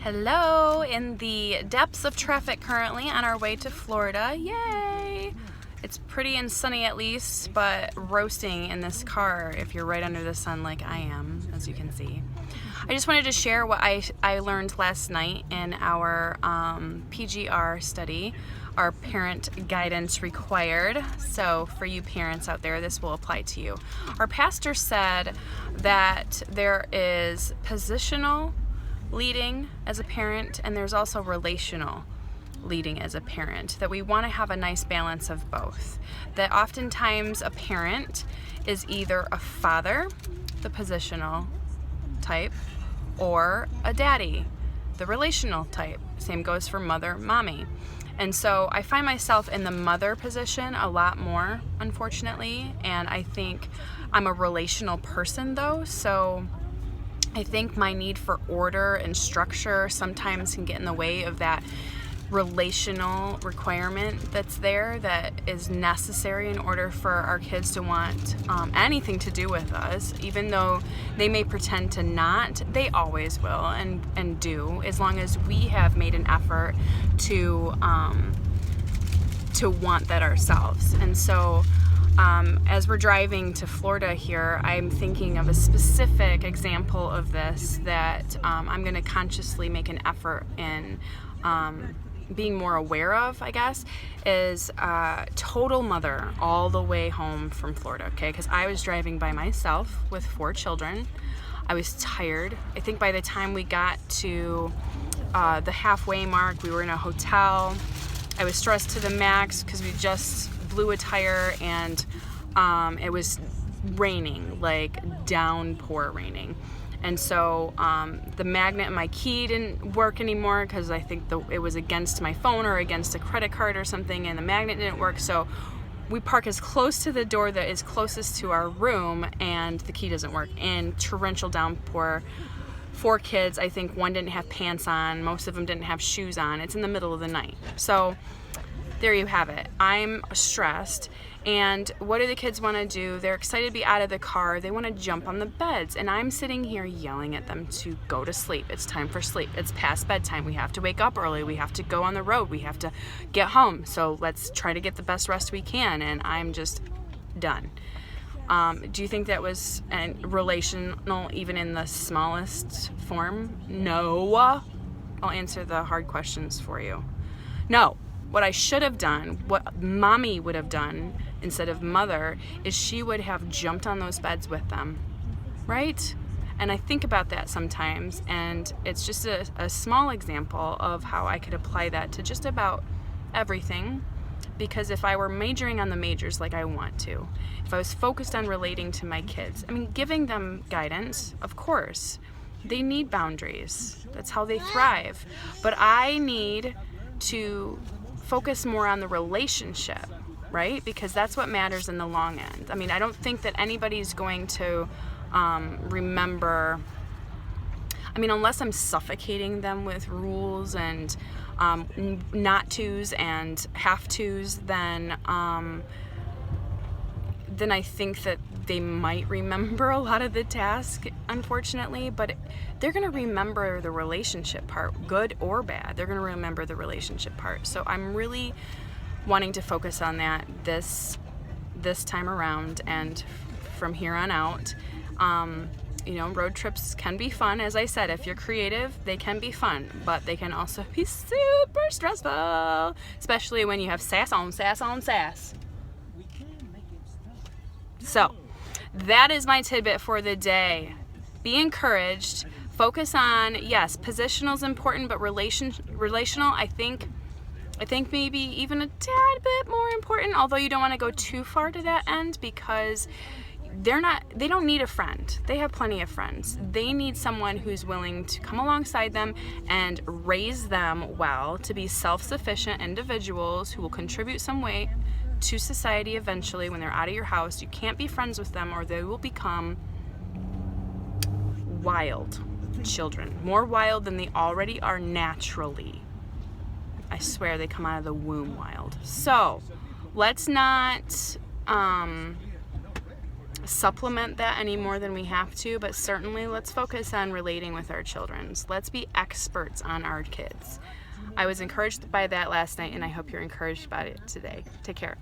Hello, in the depths of traffic currently on our way to Florida. Yay! It's pretty and sunny at least, but roasting in this car if you're right under the sun like I am, as you can see. I just wanted to share what I learned last night in our PGR study, our Parent Guidance Required. So for you parents out there, this will apply to you. Our pastor said that there is positional leading as a parent, and there's also relational leading as a parent, that we want to have a nice balance of both. That oftentimes a parent is either a father, the positional type, or a daddy, the relational type. Same goes for mother, mommy. And so I find myself in the mother position a lot more, unfortunately, and I think I'm a relational person though, so I think my need for order and structure sometimes can get in the way of that relational requirement that's there, that is necessary in order for our kids to want anything to do with us. Even though they may pretend to not, they always will and do, as long as we have made an effort to want that ourselves. And so as we're driving to Florida here, I'm thinking of a specific example of this that I'm going to consciously make an effort in being more aware of, I guess, is total mother all the way home from Florida, okay? Because I was driving by myself with 4 children. I was tired. I think by the time we got to the halfway mark, we were in a hotel. I was stressed to the max because we just blew a tire and it was raining, like downpour raining. And so the magnet in my key didn't work anymore because I think it was against my phone or against a credit card or something, and the magnet didn't work. So we park as close to the door that is closest to our room, and the key doesn't work. And torrential downpour. 4 kids, I think one didn't have pants on, most of them didn't have shoes on. It's in the middle of the night. So there you have it. I'm stressed. And what do the kids want to do? They're excited to be out of the car. They want to jump on the beds. And I'm sitting here yelling at them to go to sleep. It's time for sleep. It's past bedtime. We have to wake up early. We have to go on the road. We have to get home. So let's try to get the best rest we can. And I'm just done. Do you think that was relational even in the smallest form? No. I'll answer the hard questions for you. No. What I should have done, what mommy would have done instead of mother, is she would have jumped on those beds with them, right? And I think about that sometimes, and it's just a small example of how I could apply that to just about everything. Because if I were majoring on the majors like I want to, if I was focused on relating to my kids, I mean, giving them guidance, of course, they need boundaries. That's how they thrive. But I need to focus more on the relationship, right? Because that's what matters in the long end. I mean, I don't think that anybody's going to remember, I mean, unless I'm suffocating them with rules and not tos and have tos, then I think that they might remember a lot of the task, unfortunately, but they're going to remember the relationship part, good or bad. They're going to remember the relationship part. So I'm really wanting to focus on that this time around, and from here on out. Road trips can be fun. As I said, if you're creative, they can be fun, but they can also be super stressful, especially when you have sass on sass on sass. So that is my tidbit for the day. Be encouraged. Focus on, yes, positional is important, but relational, I think maybe even a tad bit more important, although you don't want to go too far to that end, because they don't need a friend. They have plenty of friends. They need someone who's willing to come alongside them and raise them well to be self-sufficient individuals who will contribute some way to society eventually when they're out of your house. You can't be friends with them or they will become wild children. More wild than they already are naturally. I swear they come out of the womb wild. So let's not supplement that any more than we have to, but certainly let's focus on relating with our children. Let's be experts on our kids. I was encouraged by that last night, and I hope you're encouraged by it today. Take care.